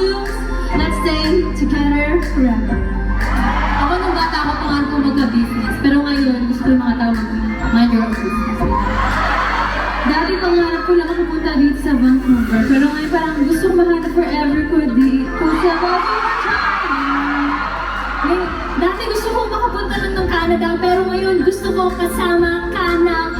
lose. Let's stay together forever. Ako nung bata ako, pangarap ko magka-business. Pero ngayon, gusto ko yung mga tao mind your own business. Dati pangarap ko lang pupunta dito sa Vancouver. Pero ngayon parang gusto ko mahanap forever ko dito sa Vancouver. Dati gusto ko makapunta nun ng Canada. Pero ngayon gusto ko kasama ka na